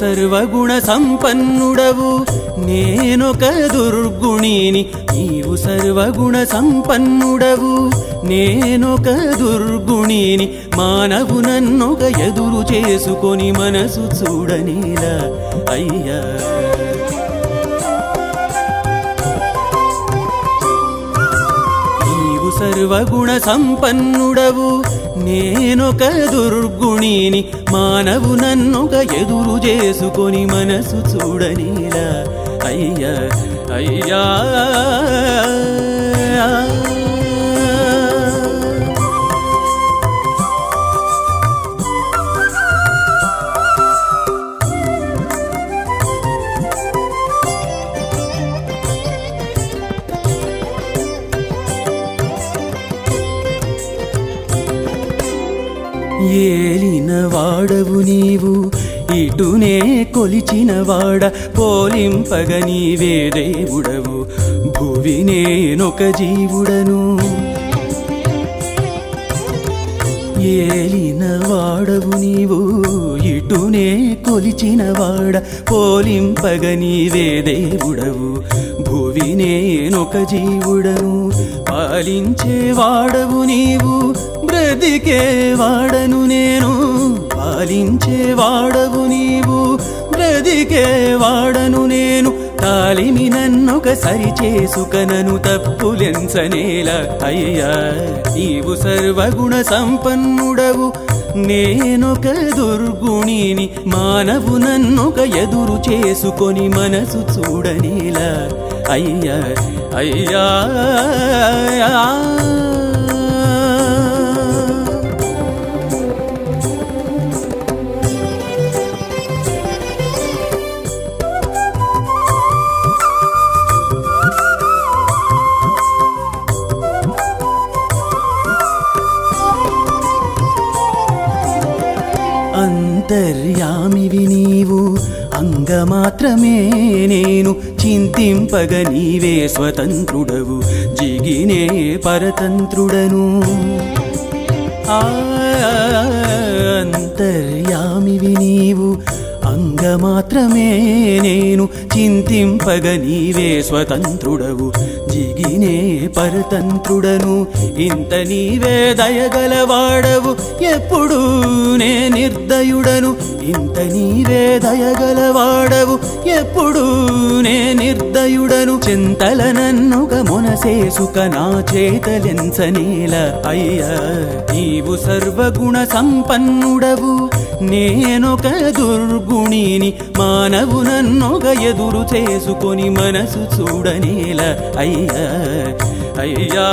సర్వగుణ సంపన్నుడవు నేనొక దుర్గుణిని నీవు సర్వగుణ సంపన్నుడవు నేనొక దుర్గుణిని మానవు నన్నొక ఎదురు చేసుకొని మనసు చూడనీలా అయ్యా నీవు సర్వగుణ సంపన్నుడవు నేనొక దుర్గుణిని మానవు నన్నొక ఎదురు చేసుకొని మనసు చూడనీలా అయ్యా అయ్యా ఏలిన వాడవు నీవు ఇటునే కొలిచిన వాడ పోలింపగ నీవే దేవుడవు భువి నేనొక జీవుడను ఏలిన వాడవు నీవు ఇటునే కొలిచిన వాడ పోలింపగ నీవే దేవుడవు భువి నేనొక జీవుడను పాలించే వాడవు నీవు బ్రతికే వాడను నేను పాలించే వాడవు నీవు బ్రతికే వాడను నేను తాలిమి నన్నొక సరి చేసుకనను తప్పులెంచనేలా అయ్యా నీవు సర్వగుణ సంపన్నుడవు నేనొక దుర్గుణిని మానవు నన్నొక ఎదురు చేసుకొని మనసు చూడనేలా అయ్యా అయ్యా అంతర్యామివి నీవు అంగమాత్రమే నేను చింతింపగ నీవే స్వతంత్రుడవు జిగినే పరతంత్రుడను అంతర్యామివి నీవు అంగమాత్రమే నేను చింతింపగ నీవే స్వతంత్రుడవు జిగినే పరతంత్రుడను ఇంత నీవే దయగలవాడవు ఎప్పుడు నే నిర్దయుడను ఇంత నీవే దయగలవాడవు ఎప్పుడు నే నిర్దయుడను చింతల నన్నుగ మొనసేసుక నా చేతలెంచనేల అయ్యా నీవు సర్వగుణ సంపన్నుడవు నేనొక దుర్గుణిని మానవు నన్నొక ఎదురు చేసుకొని మనసు చూడనేల అయ్యా అయ్యా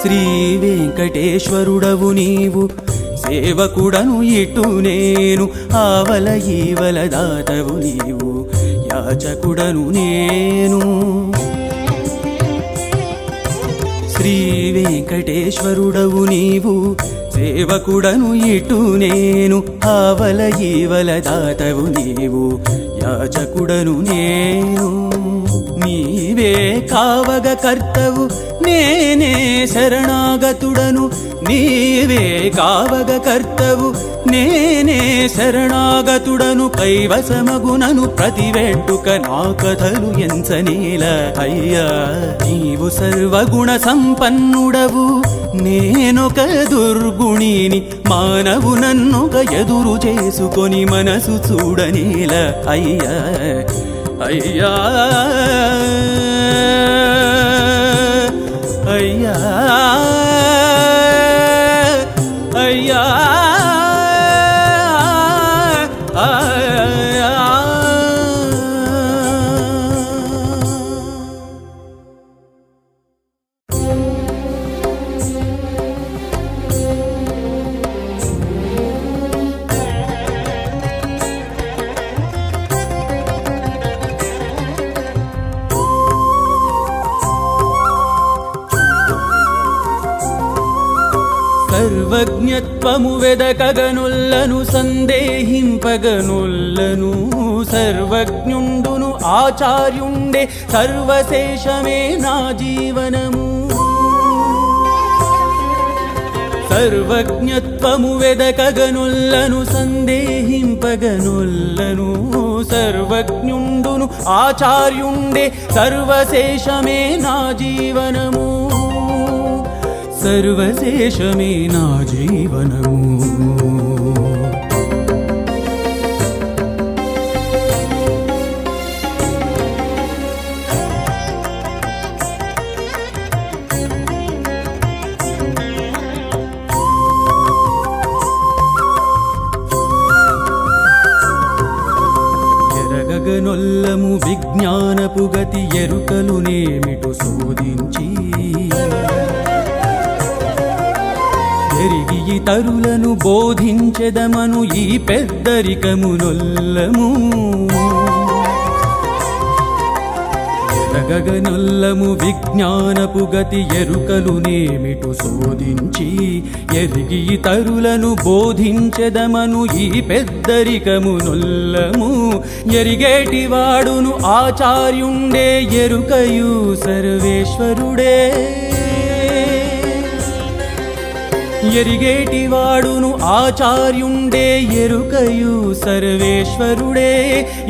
శ్రీ వెంకటేశ్వరుడవు నీవు సేవకుడను ఇటు నేను ఆవల ఈవల దాతవు నీవు యాచకుడను నేను శ్రీ వెంకటేశ్వరుడవు నీవు సేవకుడను ఇటు నేను ఆవల ఈవల దాతవు నీవు యాచకుడను నేను నీవే కావగ కర్తవు నేనే శరణాగతుడను నీవే కావగ కర్తవు నేనే శరణాగతుడను కైవసమగునను ప్రతి వెంటుక నా కథలు ఎంచనేల అయ్యా నీవు సర్వగుణ సంపన్నుడవు నేనొక దుర్గుణిని మానవు నన్నొక ఎదురు చేసుకొని మనసు చూడనేల అయ్యా అయ్యా అయ్యా అయ్యా సర్వజ్ఞత్వము వెదకగనుల్లను సందేహింపగనుల్లను సర్వజ్ఞుండును ఆచార్యుండే సర్వశేషమే నా జీవనము సర్వజ్ఞత్వము వెదకగనుల్లను సందేహింపగనుల్లను సర్వజ్ఞుండును ఆచార్యుండే సర్వశేషమే నా జీవనము సర్వశేషమే నా జీవనము ఎరగగనొల్లము విజ్ఞానపు గతి ఎరుకలునేమిటు శోధించి ఎరిగి ఇతరులను బోధించెదమను ఈ పెద్దరికమునొల్లము ఎరగగనొల్లము విజ్ఞానపు గతి ఎరుకలునేమిటు శోధించి ఎరిగి ఇతరులను బోధించెదమను ఈ పెద్దరికమునొల్లము ఎరిగేటివాడును ఆచార్యుండే ఎరుకయు సర్వేశ్వరుడే ఎరిగేటివాడును ఆచార్యుండే ఎరుకయు సర్వేశ్వరుడే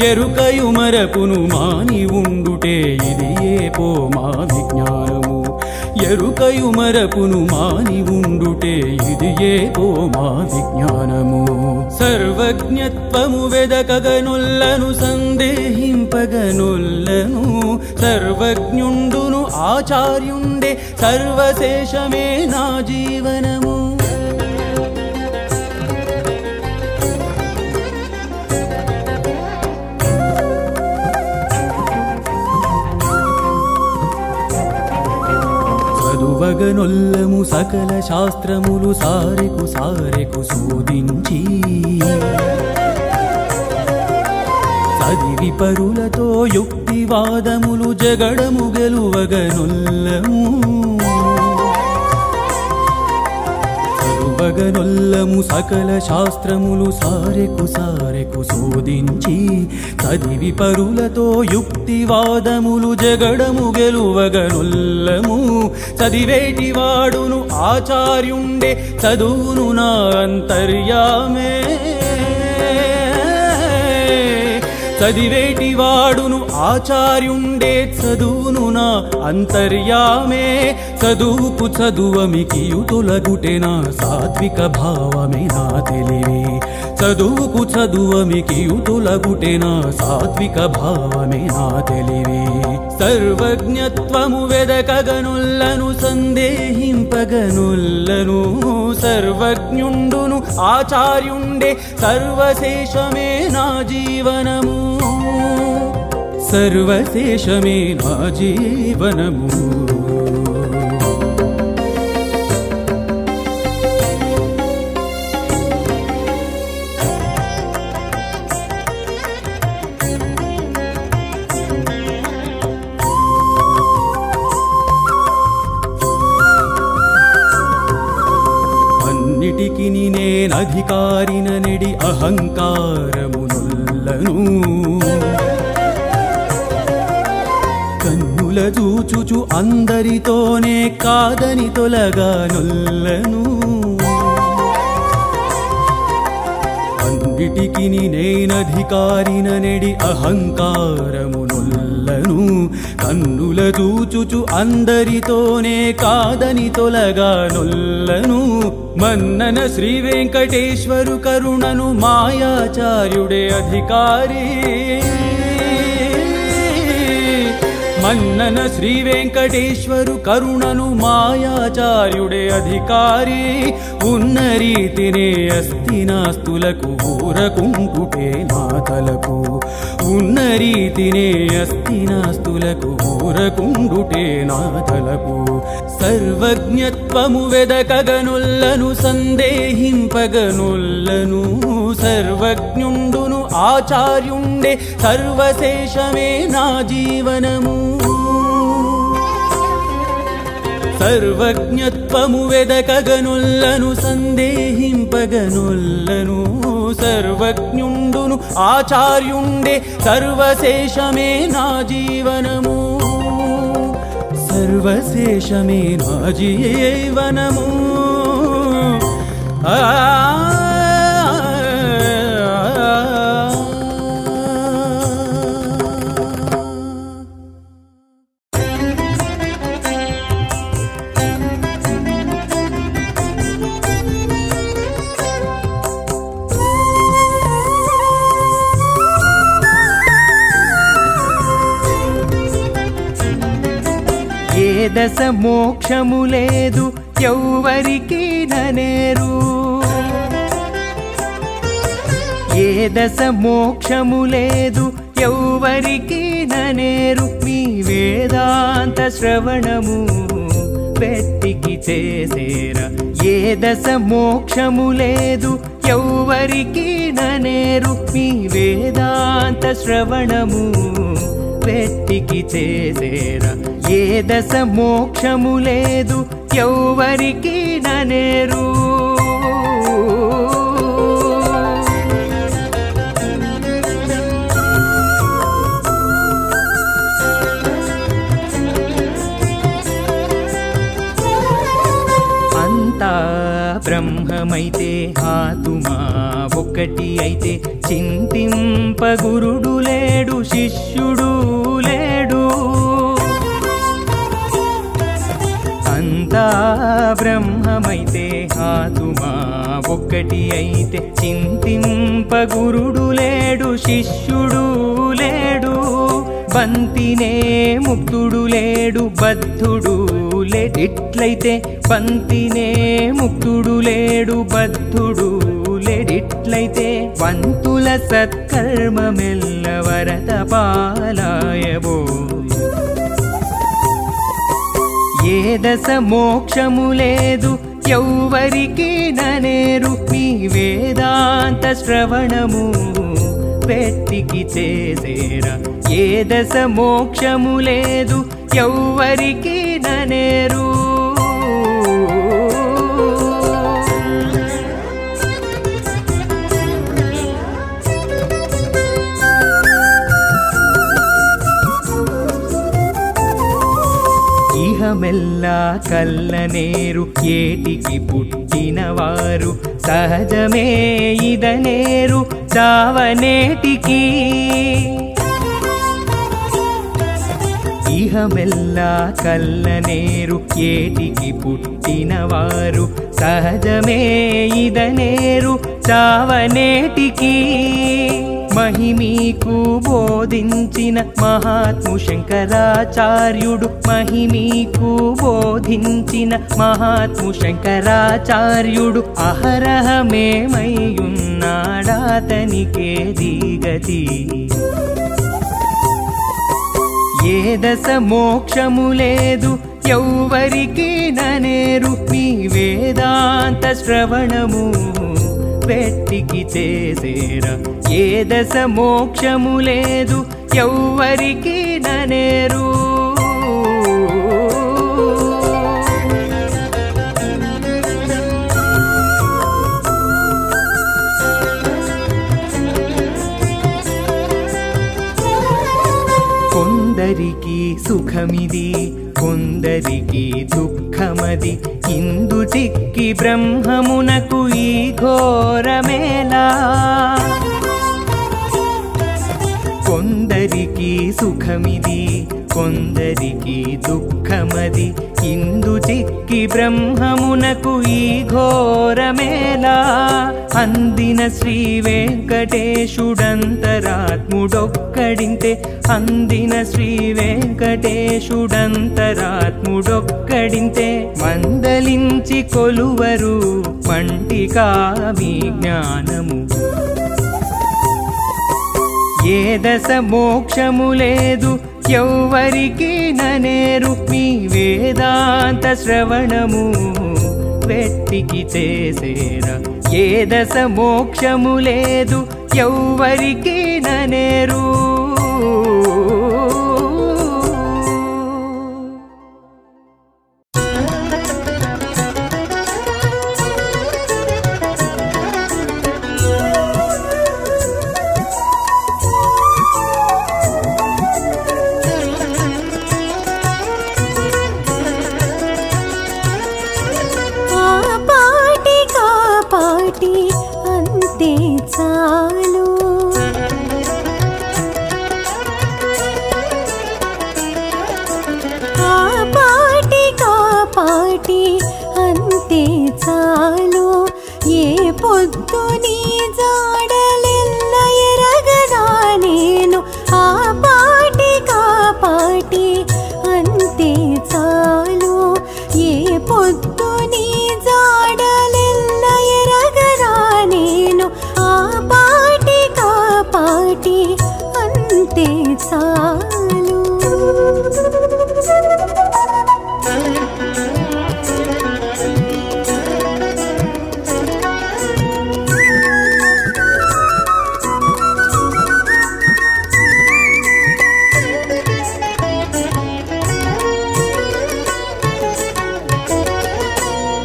ఎరుకయు మరపును మాని ఉండుటే ఇది ఏపో మా విజ్ఞానము ఎరుకయు మరపును మాని ఉండుటే ఇది ఏపో మా విజ్ఞానము సర్వజ్ఞత్వము వెదకగనుల్లను సందేహింపగనుల్లను సర్వజ్ఞుండును ఆచార్యుండే సర్వశేషమే నా జీవనము చదువగనొల్లము సకల శాస్త్రములు సారెకు సారెకు శోధించి చదివి పరులతో యుక్తివాదములు జగడము గెలువగనొల్లము చదువగనొల్లము సకల శాస్త్రములు సారెకు సారెకు శోధించి చదివి పరులతో యుక్తివాదములు జగడము గెలువగనొల్లము చదివేటివాడును ఆచార్యుండే చదువును నా అంతర్యామే చదివేటివాడును ఆచార్యుండే చదువును నా అంతర్యామే చదువుకు చదువమికియు తొలగుటే నా సాత్విక భావమే నా తెలివి చదువుకు చదువమికియు తొలగుటే నా సాత్విక భావమే నా తెలివి సర్వజ్ఞత్వము వెదకగనుల్లను సందేహింపగనుల్లను సర్వజ్ఞుండును ఆచార్యుండే సర్వశేషమే నా జీవనము సర్వశేషమే నా జీవనము అన్నిటికి నేనధికారిననెడి అహంకారమునుల్లను కన్నుల చూచుచు అందరితోనే కాదని తొలగానొల్లను అన్నిటికి నేనధికారిననెడి అహంకారమునుల్లను కన్నుల చూచుచు అందరితోనే కాదని తొలగానొల్లను మన్నన శ్రీ వెంకటేశ్వరు కరుణను మాయాచార్యుడే అధికారి మన్నన శ్రీ వెంకటేశ్వరు కరుణను మాయాచార్యుడే అధికారి ఉన్న రీతినే అస్థినాస్తులకు ఊరకుంటుటే నా తలకు ఉన్న రీతినే అస్థినాస్తులకు ఊరకుండుటే నా తలకు సర్వజ్ఞత్వము వెదకగనుల్లను సందేహింపగనుల్లను సర్వజ్ఞుండును ఆచార్యుండే సర్వశేషమే నా జీవనము సర్వజ్ఞత్వము వెదకగనుల్లను సందేహింపగనుల్లను సర్వజ్ఞుండును ఆచార్యుండే సర్వశేషమే నా జీవనము సర్వశేషమే నా జీవనము దశ మోక్షము లేదు ఎవ్వరికి ననేరు ఏ దశ మోక్షము లేదు ఎవ్వరికి ననేరు మీ వేదాంత శ్రవణము వెట్టికి చేసేరా ఏ దశ మోక్షము లేదు ఎవ్వరికి ననేరు మీ వేదాంత శ్రవణము వెట్టికి చేసేరా ఏ దశ మోక్షము లేదు ఎవ్వరికి ననేరు అంతా బ్రహ్మమైతే ఆత్మ ఒకటి అయితే చింతింప గురుడు లేడు శిష్యుడు లేడు అంతా బ్రహ్మమైతే ఆత్మ ఒకటి అయితే చింతింప గురుడు లేడు శిష్యుడు లేడు బంతినే ముక్తుడు లేడు బద్ధుడు లేడిట్లయితే బంతినే ముక్తుడు లేడు బద్ధుడు లేడిట్లయితే వంతుల సత్కర్మమెల్ల వరద పాలాయబో ఏ దశ మోక్షము లేదు ఎవ్వరికి ననేరు మీ వేదాంత శ్రవణము వెట్టికి చేసేరా ఏ దశ మోక్షము లేదు ఎవ్వరికి ననేరు ఇహమెల్లా కల్లనేరు ఏటికి పుట్టినవారు సహజమే ఇదనేరు చావనేటికి ఇహమెల్లా కల్లనేరు ఏటికి పుట్టినవారు సహజమే ఇదనేరు చావనేటికి మహిమీకు బోధించిన మహాత్ము శంకరాచార్యుడు మహిమీకు బోధించిన మహాత్ము శంకరాచార్యుడు అహరహమేమయ్యున్నాడాతనికే దిగతి ఏ దశ మోక్షము లేదు ఎవ్వరికి ననేరు మీ వేదాంత శ్రవణము వెట్టికి చేసేరా ఏ దశ మోక్షము లేదు ఎవ్వరికి ననేరు కొందరికి సుఖమిది కొందరికి దుఃఖమది ఇందు చిక్కి బ్రహ్మమునకు ఈ ఘోరమేలా కొందరికి సుఖమిది కొందరికి దుఃఖమది ఇందు చిక్కి బ్రహ్మమునకు ఈ ఘోరమేలా అందిన శ్రీ వెంకటేశుడంతరాత్ముడొక్కడింతే అందిన శ్రీ వెంకటేశుడంతరాత్ముడొక్కడింతే మందలించి కొలువరు పంటికామి జ్ఞానము ఏ దశ మోక్షము లేదు ఎవ్వరికి ననేరు మీ వేదాంత శ్రవణము వెట్టికి చేసేరా ఏ దశ మోక్షము లేదు ఎవ్వరికి ననేరు పాటి అంతే చాలు. ఆ పాటి కాపాటి అంతే చాలు. ఏ పొద్దు నీ జాడలెల్ల ఎరగనా నేను. ఆ పాటి కాపాటి అంతే చాలు. ఏ పొద్దు నీ జాడలెల్ల ఎరగనా నేను. ఆ పాటి కాపాటి అంతే చాలు.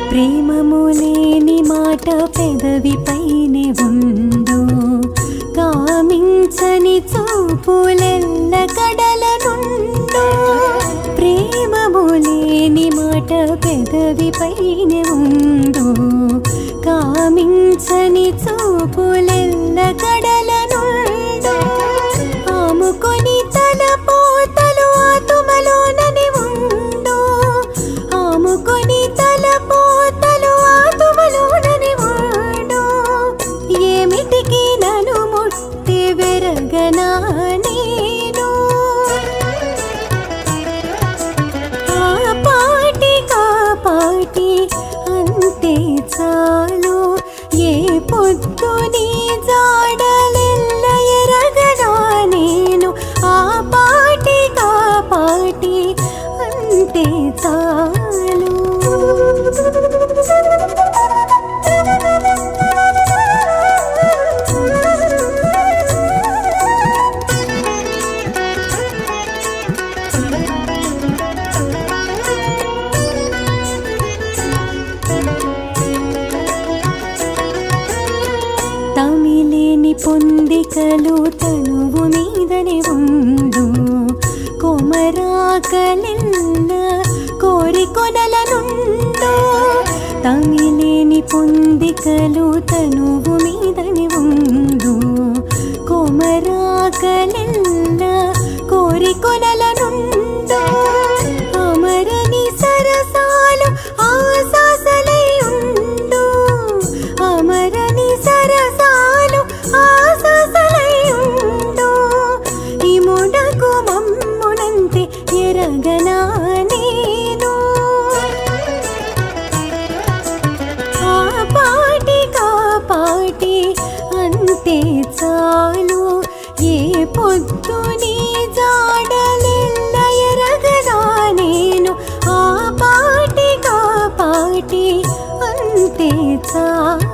ప్రేమములేని మాట పెదవిపైనే ఉండు. కామించని చూపులెల్ల కడల నుండు. ప్రేమములేని మాట పెదవిపైనే ఉండు. కామించని చూపులెల్ల కడల నుండు. ఆముకొని తలపోతలు ఆతుమలోనని ఉండు. ఆముకొని తలపోతలు ఆతుమలోనని ఉండు. ఏమిటికి నన్ను ముట్టి వెరగనా నేను. ఆ పాటి కాపాటి అంతే చాలు. ఏ పొద్దు నీ జాడలెల్ల ఎరగనా నేను. ఆ పాటి కాపాటి అంతే చాలు. తమిలేని పొందికలు తనువు మీదనే ఉండు. కొమరాకలెల్ల కోరికొనల నుండు. తమిలేని పొందికలు తనువు మీదనే ఉండు. కొమరాకలెల్ల కోరికొనల నుండు. అమరని సరసాలు ఆశాసలై ఉండు. అమరని సరసాలు ఆశాసలై ఉండు. ఇముడకు మమ్మునంతే ఎరగనా నేను. ఆ పాటి కాపాటి అంతే చాలు. ఏ పొద్దు నీ జాడలెల్ల ఎరగనా నేను. ఆ పాటి కాపాటి అంతే చాలు.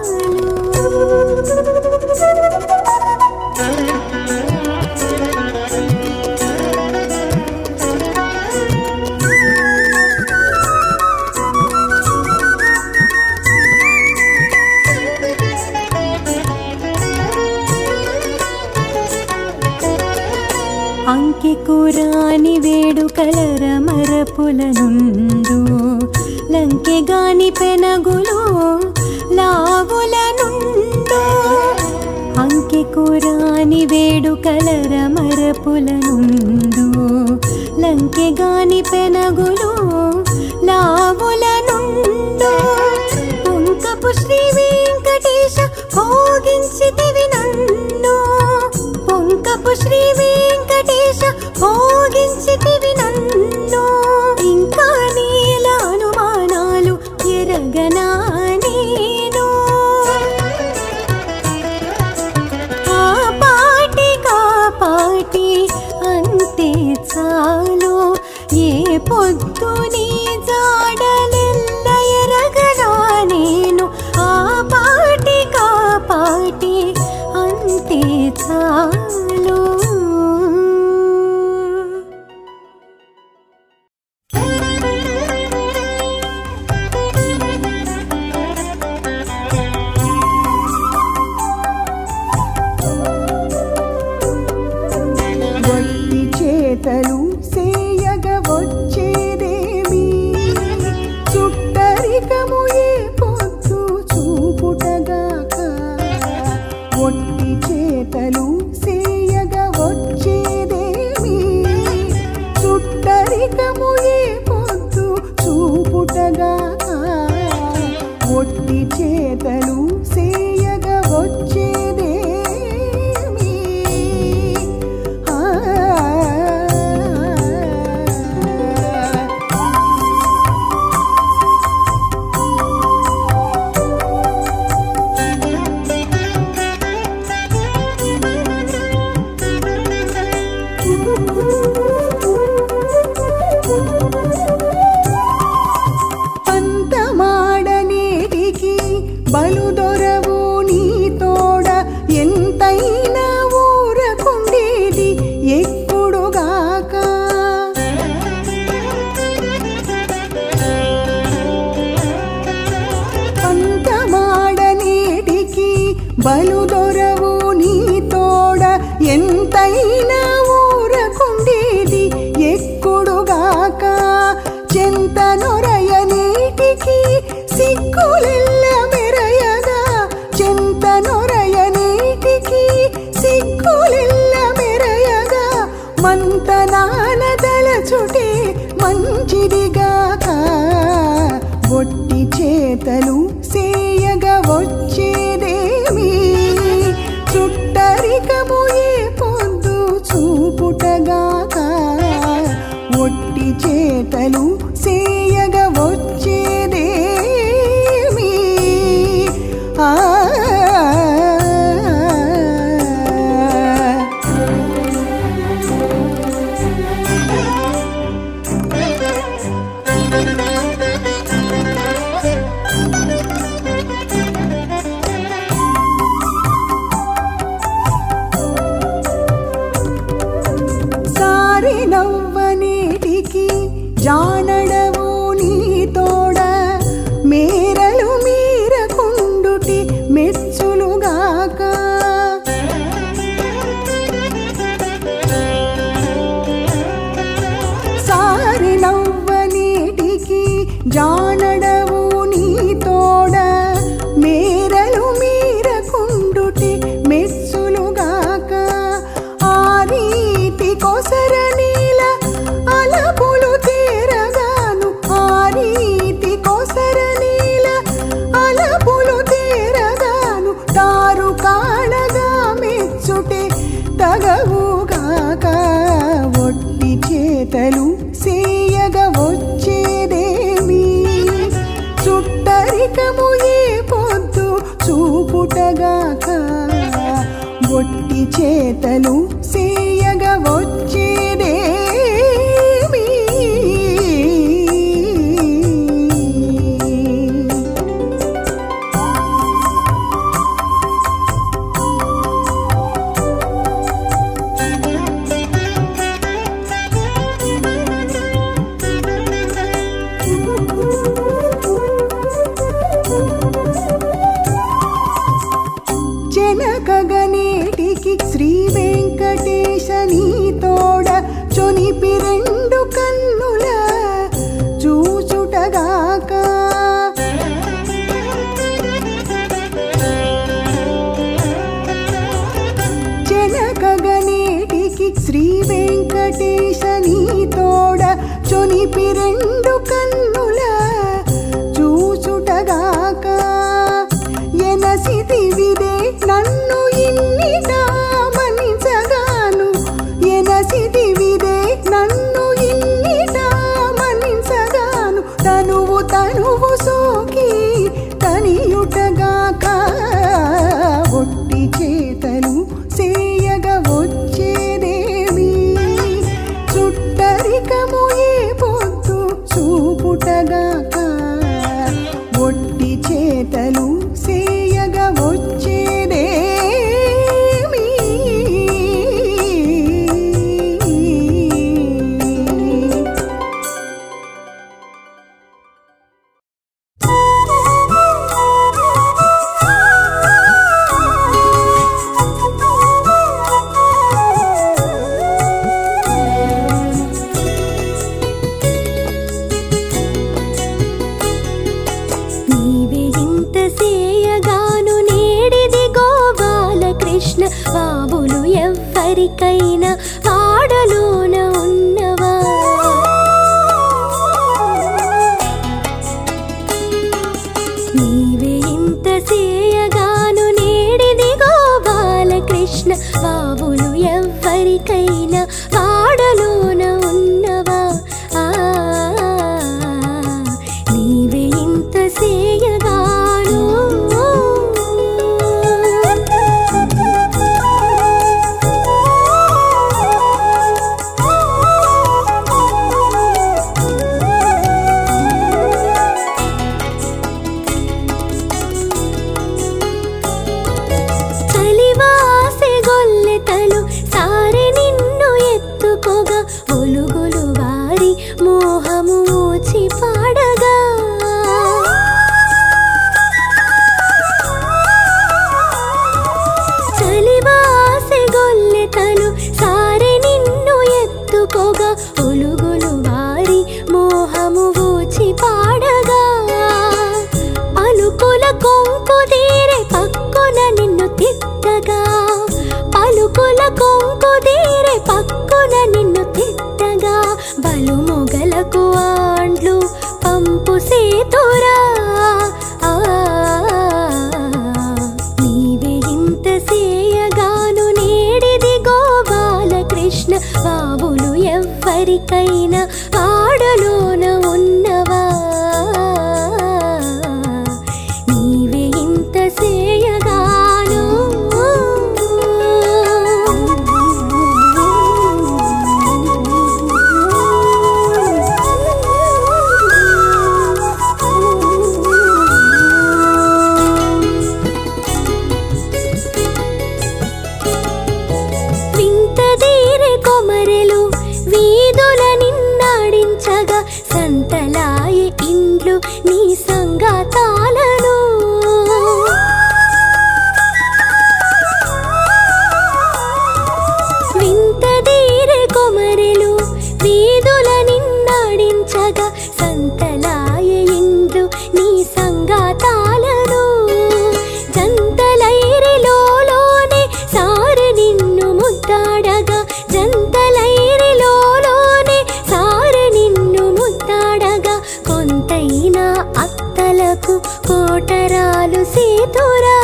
అంకెకురాని వేడుకలర మరపుల నుండు. లంకెగాని పెనగులు లావుల నుండు. అంకెకురాని వేడుకలర మరపుల నుండు. లంకెగాని పెనగులు లావుల నుండు. పొంకపు శ్రీ వెంకటేశ భోగించితివి నన్ను. పొంకపు శ్రీ వెంకటేశ భోగించితివి నన్ను. ఇంకా నీల అనుమానాలు ఎరగనా నేను. ఆ పాటి కాపాటి అంతే చాలు. ఏ పొద్దు నీ జాడలే ఒట్టి చేతలు సేయగ వచ్చేదేమి పంతమాడనేటికి బలుదొరవు నీ తోడ ఎంతైనా ఊరకుండేది ఎక్కుడుగాక పంతమాడనేటికి బలుదొరవు నీ తోడ ఎంతైనా ఊరకుండేది ఎక్కుడుగాక చెంతనొరయనేటికి సిక్కులెల్ల మెరయగా చెంతనొరయనేటికి సిక్కులెల్ల మెరయగా మంతనానదలచుటే మంచిదిగాక ఒట్టి చేతలు సేయగ వచ్చేదేమి చుట్టరికము ఏ పొద్దు చూపుటగాక ఒట్టి చేతలు సేయగ వచ్చేదేమి సారి నవ్వనేటికి జానడవు నీ తోడ మేరలు మీరకుండుటి మెచ్చులుగాక సారి నవ్వనేటికి జానడవు నీ తోడ మేరలు మీరకుండుటి మెచ్చులుగాక ఆ రీతి కొసర నీల అలపులు తీరగాను ఆ రీతి కొసర నీల అలపులు తీరగాను తారు కాణగా మెచ్చుటే తగవుగాక ఒట్టి చేతలు సేయగ వచ్చేదేమి చుట్టరికము ఏ పొద్దు చూపుటగాక ఒట్టి చేతలు సేయగ వచ్చేదేమి చెనకగనేటికి శ్రీ వెంకటేశ నీ తోడ చొనిపి రెండు కన్నుల చూచుటగాక చెనకగనేటికి శ్రీ వెంకటేశ నీ తోడ చొనిపి రెండు కన్నుల చూచుటగాక ఎనసిదివిదే నన్ను ఇన్నిటా మన్నించగాను ఎనసిదివిదే నన్ను ఇన్నిటా మన్నించగాను తనువు సోకి తనియుటగాక ఒట్టి చేతలు సేయగ వచ్చేదేమి చుట్టరికము ఏ పొద్దు చూపుటగాక ఒట్టి చేతలు సేయగ వచ్చేదేమి బాబులు ఎవ్వరికైనా ఆడలోన ఉన్నవా నీ సేయగాను నేడిదిగో బాలకృష్ణ బాబులు ఎవ్వరికైనా వాడలోన ఉన్నవా నీవే ఇంత సేయగాను సారె నిన్ను ఎత్తుకోగా ఒలుగులు వారి మోహము ఊచి పాడగా చలివాసె గొల్లెతలు సారె నిన్ను ఎత్తుకోగా ఒలుగులు వారి మోహము ఊచి పాడగా పలుకుల కొంకు తీరే పక్కున నిన్ను తిట్టగా పలుకుల కొంకు తీరే పక్కున నిన్ను తిట్టగా బలు మొగలకు ఆండ్లు పంపు సేతురా నీవే ఇంత సేయగాను నేడిదిగో బాలకృష్ణ బాబులు ఎవ్వరికైనా వాడలోన ఉన్నవా నీవే ఇంత సేయగాను వీధుల నిన్నాడించగా సంతలాయి ఇండ్లు నీ సంగాతాలను వింతదీరె కొమరెలు వీధుల నిన్నాడించగా సంతలాయి ఇండ్లు నీ సంగాతాలను జంతలైరిలోనే సారె నిన్ను ముద్దాడగా జంతలైరిలోనే సారె నిన్ను ముద్దాడగా కొంతైనా అత్తలకు కోటరాలు సేతురా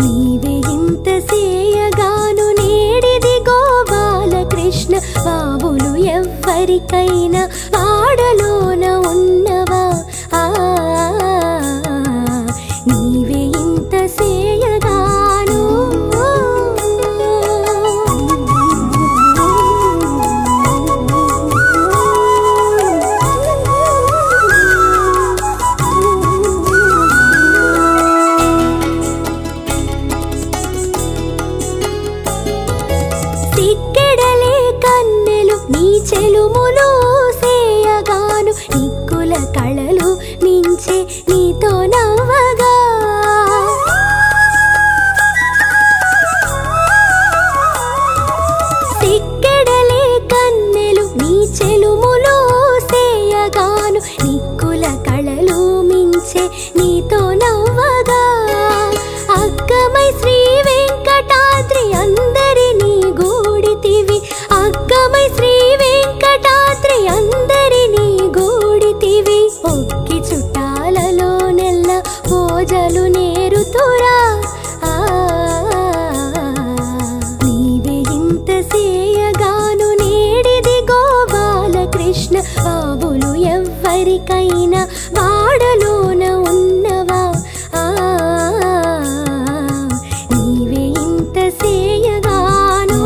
నీవే ఇంత సేయగాను నేడిదిగో బాలకృష్ణ బాబులు ఎవ్వరికైనా వాడలోన ఉన్నవా నీవే ఇంత సేయగాను సిక్కెడలే కన్నెలు నీ చెలుములు సేయగాను నిక్కుల కళలు మించే నీతో నవ్వగా సిక్కెడలే కన్నెలు నీ చెలుములు సేయగాను నిక్కుల కళలు మించే నీతో నవ్వగా అగ్గమై శ్రీ వెంకటాద్రి అందరినీ గూడితివి అగ్గమై శ్రీ వెంకటాద్రి అందరినీ గూడితివి ఒక్కి చుట్టాలలో నెల్ల పూజలు నేరుతురా నీవే ఇంత సేయగాను నేడిదిగో బాలకృష్ణ బాబులు ఎవ్వరికైనా వాడలోన ఉన్నవా నీవే ఇంత సేయగాను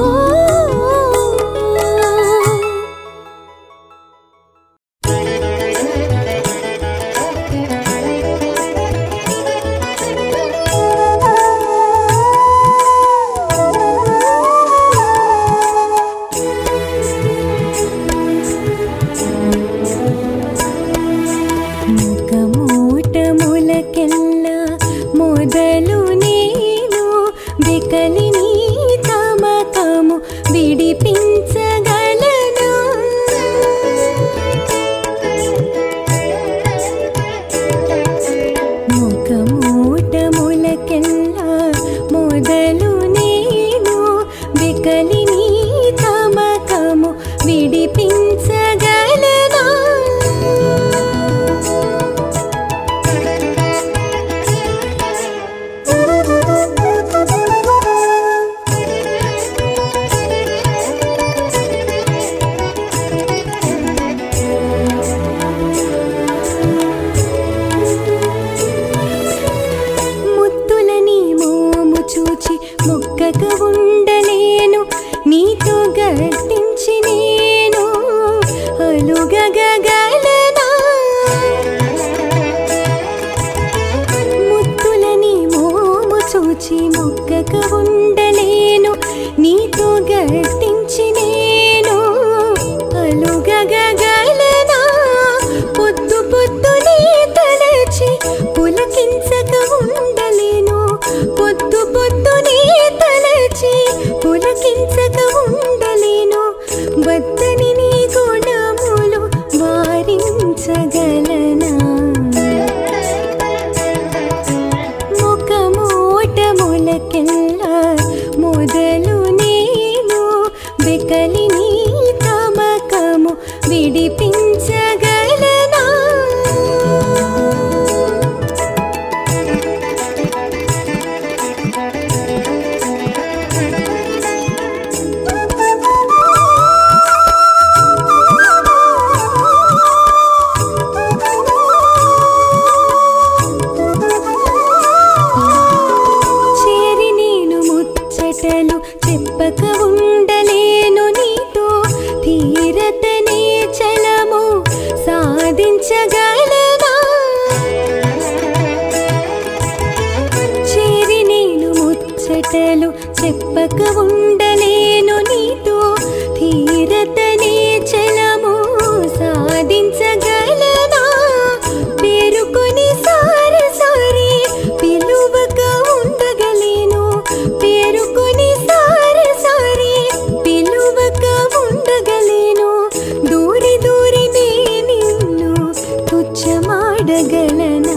ముఖము పిలువక ఉండలేను నీతో ధీరతనే చలము సాధించగలనా పేరుకొని సారి పిలువక ఉండగలేను పేరుకొని సారి పిలువక ఉండగలేను దూరి నే నిన్ను తుచ్చమాడగలనా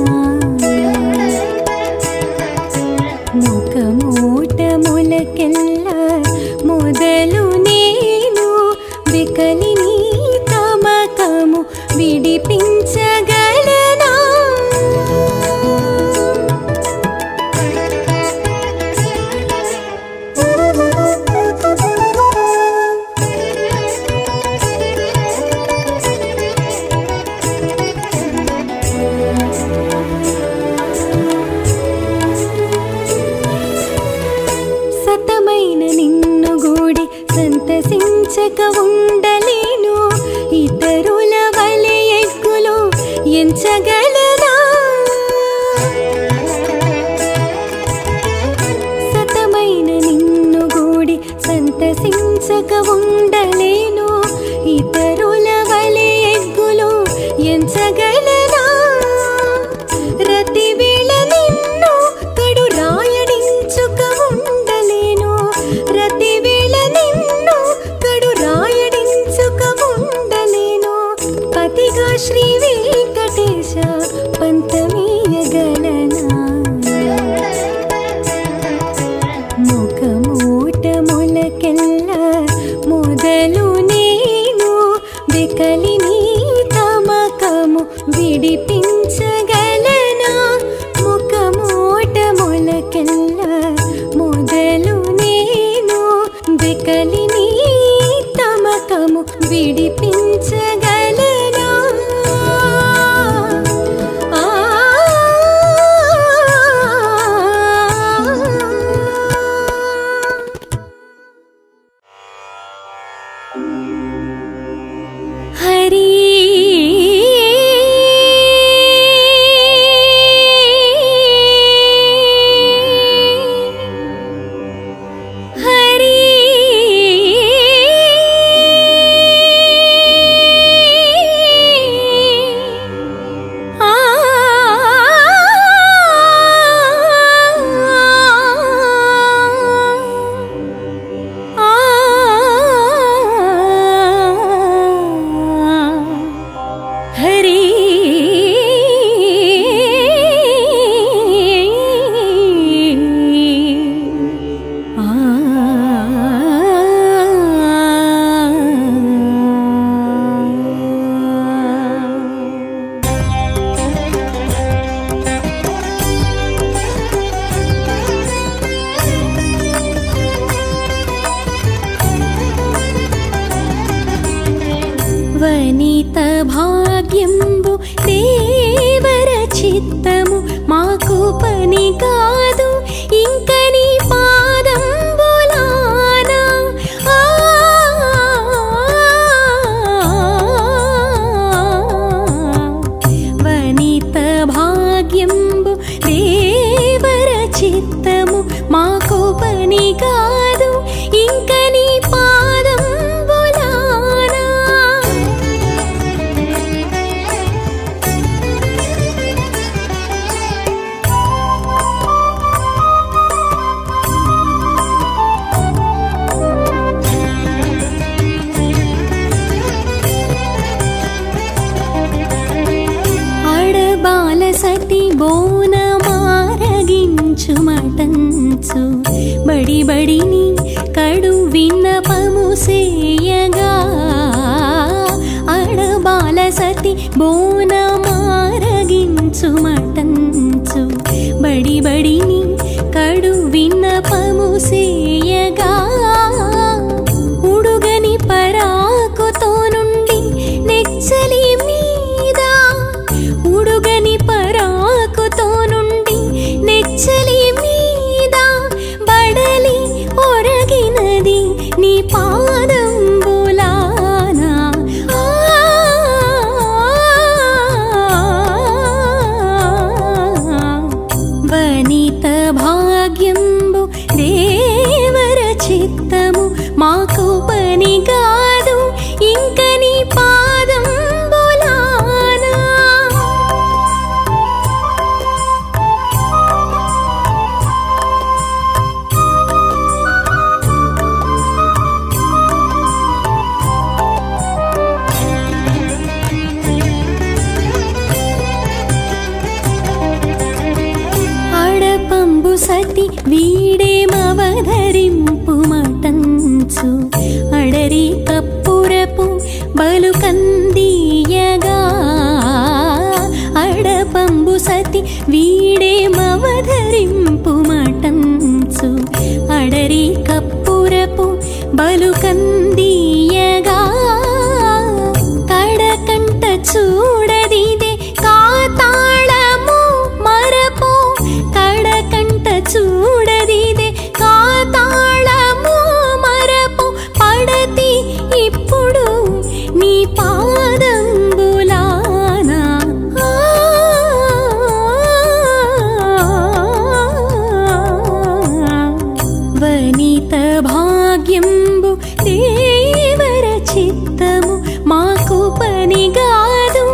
ముఖమూటములకెల్ల మొదలు నేను వికలిని తమకము విడిపించగలనా సతమైన నిన్ను గూడి సంతసించక ఉండలేను ఇతరుల వలె ఎగ్గులు ఎంచగలనా సతమైన నిన్ను గూడి సంతసించక ఉండలేను ఇతరుల వలె ఎగ్గులు ఎంచగలనా రతివేళ నిన్ను కడు రాయడించుక ఉండలేను రతివేళ నిన్ను కడు రాయడించుక ఉండలేను పతిగా శ్రీ వెంకటేశ పంతమీయగలనా ముఖమూటములకెల్ల మొదలు నేను వికలిని తమకము విడిపించగలనా ముఖమూటములకెల్ల మొదలు నేను వికలిని తమకము విడిపించగలనా హరి హరి వనిత భాగ్యంబు దేవర చిత్తము మాకు పని కాదు ఇంక నీ పాదంబులానా వనిత భాగ్యంబు దేవర చిత్తము మాకు పని కాదు ఇంక నీ పాదంబులానా సతి బోనమారగించు మటంచు బడి బడిని కడు విన్నపము సేయగా అడబాల సతి బోనమారగించు మటంచు బడి బడిని కడు విన్నపము సేయగా ఉడుగని పరాకుతో నుండి నెచ్చలి మీద ఉడుగని పరాకుతో నుండి నెచ్చలి మీద బడలి ఒరగినది నీ పాదంబులానా సతి వీడేమవధరింపు మటంచు అడరి కప్పురపు బలు కందీయగా అడపంబు సతి వీడేమవధరింపు మటంచు అడరి కప్పురపు బలు కందీయగా కడకంట చూడదిదే కాతాళము మరపు కడకంట చూడదిదే కాతాళము మరపు పడతి ఇప్పుడు నీ పాదంబులానా వనిత భాగ్యంబు దేవర చిత్తము మాకు పనిగాదు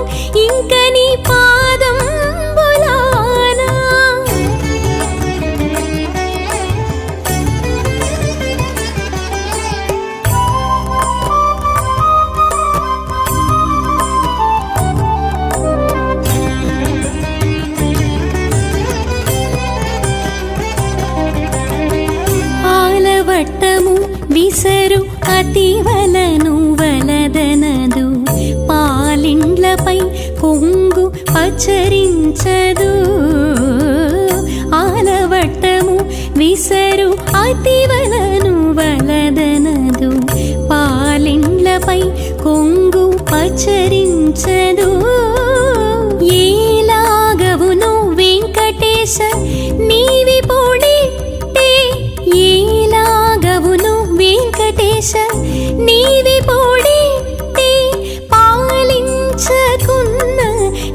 ఇంక నీ పాదంబులానా ఆలవట్టము విసరు అతివలను వలదనదు పాలిండ్లపై కొంగు పచరించదు ఆలవట్టము విసరు అతివలను వలదనదు పాలిండ్లపై కొంగు పచరించదు ఏలాగవును వెంకటేశ నీవి పొడితే ఏలాగవును వెంకటేశ నీవి పొడితే పాలించకున్న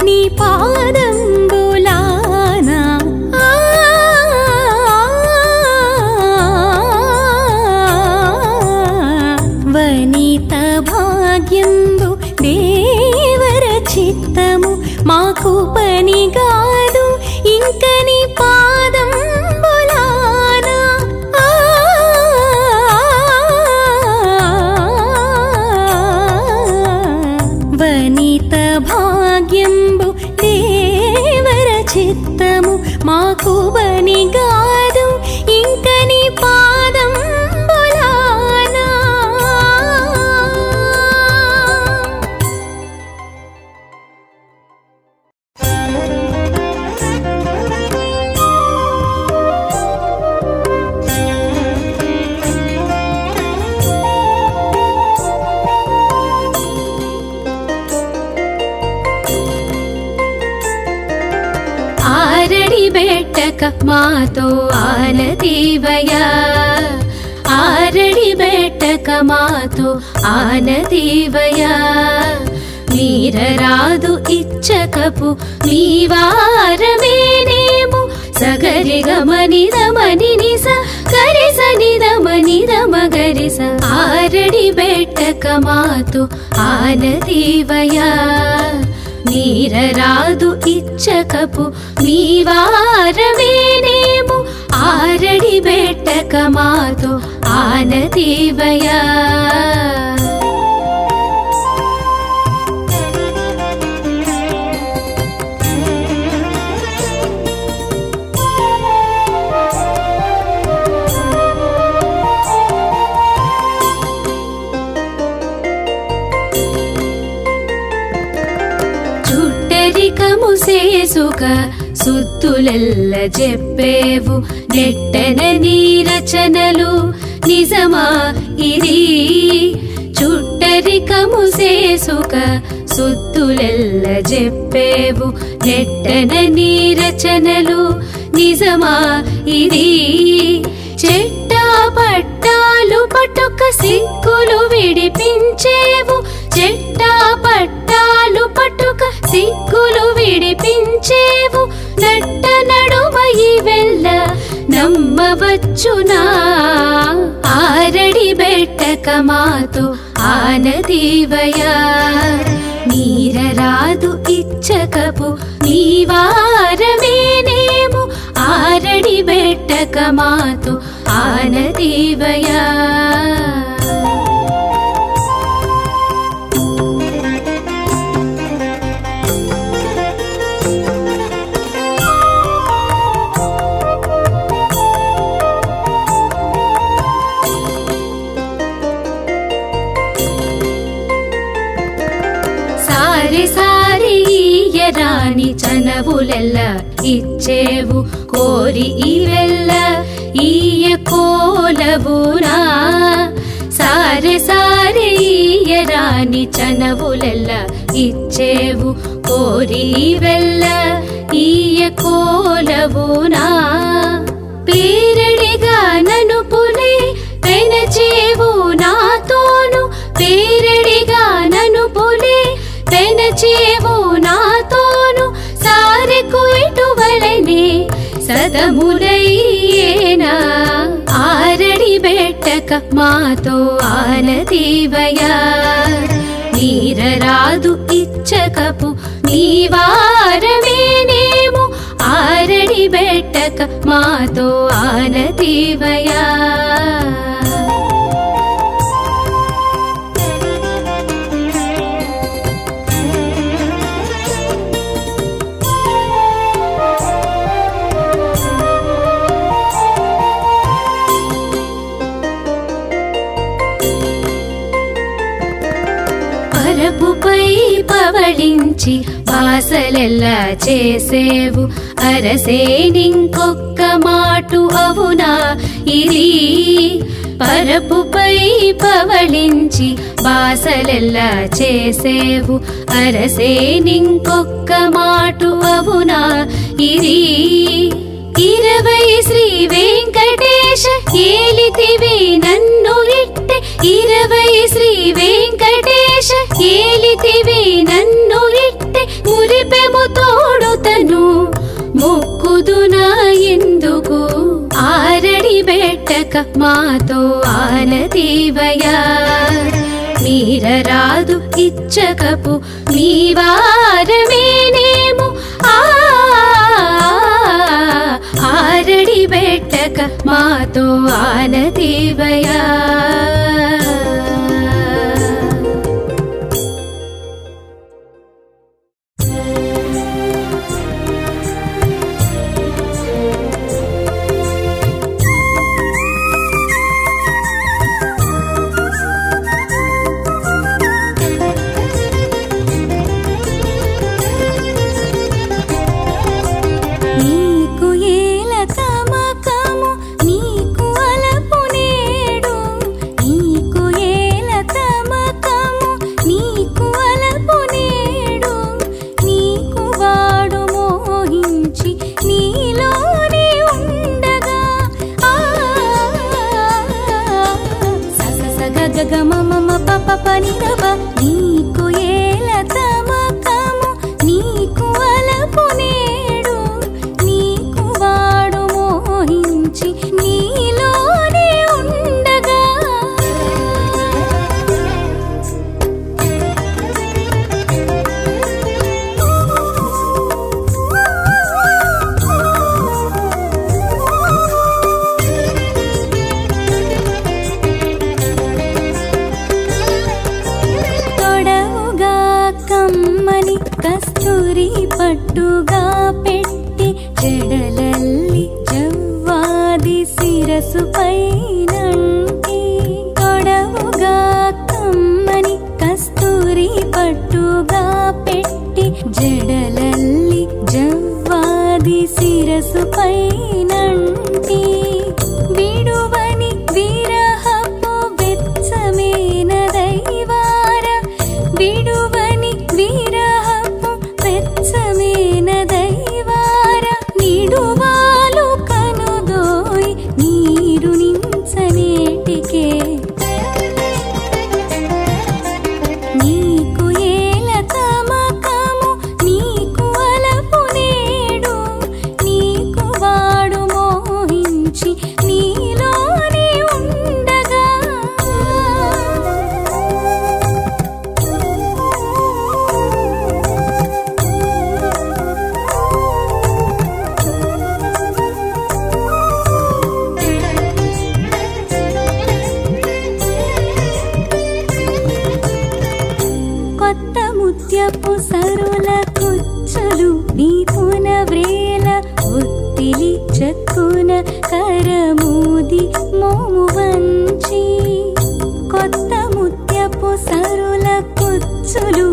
నీ పాదంబులానా వనిత భాగ్యంబు దేవర చిత్తము మాకు పనిగాదు ఇంక నీ పాదంబులానా వనిత భాగ్యంబు దేవర చిత్తము మాకు పనిగాదు ఇంక నీ పాదంబులానా ఆరడి బెట్టక మాతో ఆనదీవయా ఆరడి బెట్టక మాతో ఆనదీవయా మీరరాదు ఇచ్చకపు మీ వారమేనేము సగరి గమనిదమని నిస గరిస నిదమనిదమ గరిస ఆరడి బెట్టక మాతో ఆనదీవయా మీరరాదు ఇచ్చకపు మీ వారమేనేము ఆరడి బెట్టక మాతో ఆనదీవయా చుట్టరికము సేసుక సుత్తులెల్ల చెప్పేవు నెట్టన నీ రచనలు నిజమా ఇది చుట్టరికము సేసుక సుత్తులెల్ల చెప్పేవు నెట్టన నీ రచనలు నిజమా ఇది చెట్టా పట్టాలు పట్టుక సిక్కులు విడిపించేవు చెట్టా పట్టాలు పట్టుక సిక్కులు విడిపించేవు నట్ట నడుమ ఈ వెళ్ళ నమ్మవచ్చునా ఆరడి బెట్టక మాతో ఆనదీవయా నీరరాదు ఇచ్చకపు నీ వారమేనేము ఆరడి బెట్టక మాతో ఆనదీవయా చనవులెల్ల ఇచ్చేవు కోరి ఈవెల్ల ఈయ కోలవునా సారె సారె ఈయరాని చనవులెల్ల ఇచ్చేవు కోరి ఈవెల్ల ఈయ కోలవునా పేరడిగా నను పులే పెనచేవు నాతోను పేరడిగా నను పులే పెనచేవు నాతోను సారెకు ఇటువలనే సదములయ్యేనా ఆరడి బెట్టక మాతో ఆనదీవయా నీరరాదు ఇచ్చకపు నీవారమేనేము ఆరడి బెట్టక మాతో ఆనదీవయా పరపుపై పవళించి బాసలెల్లా చేసేవు అరసేనింకొక్క మాటు అవునా ఇది పరపుపై పవళించి బాసలెల్లా చేసేవు అరసేనింకొక్క మాటు అవునా ఇది 20 శ్రీ వెంకటేశ ఏలితివి నన్ను ఇట్టె 20 శ్రీ వెంకటేశ ఏలితివి నన్ను ఇట్టె మురిపెము తోడుతను మొక్కుదునా ఎందుకు ఆరడి బెట్టక మాతో ఆనదీవయా మీరరాదు ఇచ్చకపు నీవారమేనేము ఆరడి బెట్టక మాతో ఆనదీవయా నీకు ఏల తమకము నీకు అలపు నేడు నీకు వాడు మోహించి నీలోనే ఉండగా కమ్మని కస్తూరి పట్టుగా పెట్టి జడలల్లి జవ్వాది శిరసుపై నంటి తొడవుగా కమ్మని కస్తూరి పట్టుగా పెట్టి జడలల్లి జవ్వాది శిరసుపై నంటి విడువని విరహపు వెచ్చమైన దైవార విడువని విరహపు వెచ్చమైన దైవార నిడువాలు కనుదోయ్ నీరు నించనేటికే నీకు ఏల తమకము నీకు అలపు నేడు నీకు వాడు మోహించి నీలోనే ఉండగా కొత్త ముత్యపు సరుల కుచ్చులు నీకున వ్రేల ఒత్తిలి చక్కున కరమూది మోము వంచి కొత్త ముత్యపు సరుల కుచ్చులు